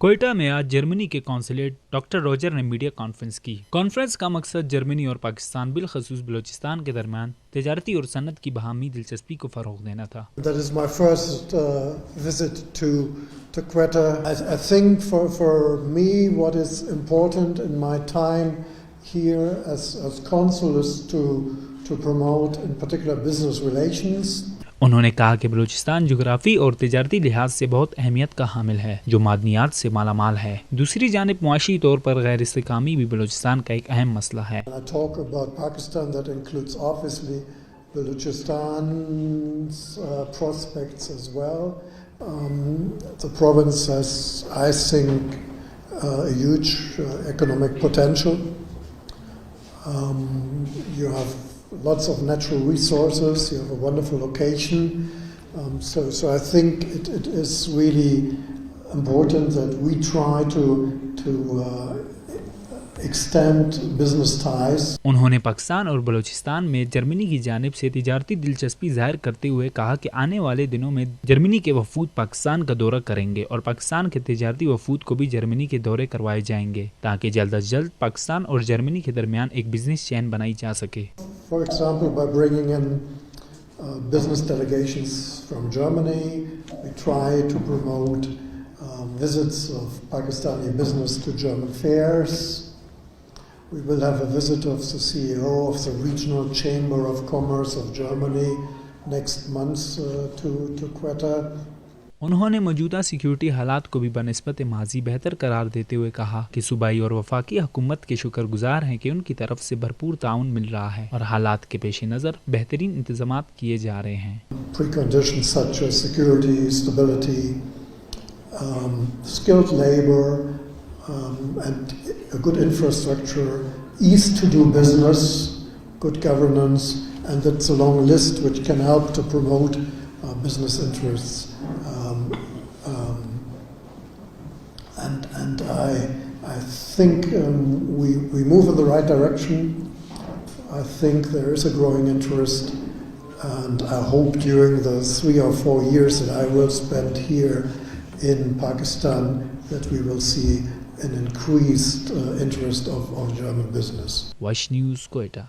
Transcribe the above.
کوئٹہ میں آج جرمنی کے کانسلیٹ ڈاکٹر روجر نے میڈیا کانفرنس کی۔ کانفرنس کا مقصد جرمنی اور پاکستان بالخصوص بلوچستان کے درمیان تجارتی اور صنعت کی باہمی دلچسپی کو فروغ دینا تھا۔ That is my first visit to Quetta. I think for me what is important in my time here as consul is to promote in particular business relations. انہوں نے کہا کہ بلوچستان جغرافی اور تجارتی لحاظ سے بہت اہمیت کا حامل ہے جو معدنیات سے مالا مال ہے۔ دوسری جانب معاشی طور پر غیر استحکامی بھی بلوچستان کا ایک اہم مسئلہ ہے۔ When I talk about Pakistan, that includes obviously Balochistan's prospects as well. The province has, I think, a huge economic potential. You have lots of natural resources, you have a wonderful location. So I think it is really important that we try to extend business ties. انہوں نے پاکستان اور بلوچستان میں جرمنی کی جانب سے تجارتی دلچسپی ظاہر کرتے ہوئے کہا کہ آنے والے دنوں میں جرمنی کے وفود پاکستان کا دورہ کریں گے اور پاکستان کے تجارتی وفود کو بھی جرمنی کے دورے کروائے جائیں گے تاکہ جلد از جلد پاکستان اور جرمنی کے درمیان ایک بزنس چین بنائی جا سکے۔ For example, by bringing in business delegations from Germany, we try to promote visits of Pakistani business to German fairs. We will have a visit of the CEO of the Regional Chamber of Commerce of Germany next month to Quetta. انہوں نے موجودہ security حالات کو بھی بنسبت ماضی بہتر قرار دیتے ہوئے کہا کہ صوبائی اور وفاقی حکومت کے شکر گزار ہیں کہ ان کی طرف سے بھرپور تعاون مل رہا ہے اور حالات کے پیش نظر بہترین انتظامات کیے جا رہے ہیں۔ Preconditions such as security, stability, skilled labor, and a good infrastructure, ease to do business, good governance, and that's a long list which can help to promote business interests. And I think we move in the right direction. I think there is a growing interest, and I hope during the 3 or 4 years that I will spend here in Pakistan that we will see an increased interest of German business. News Quetta.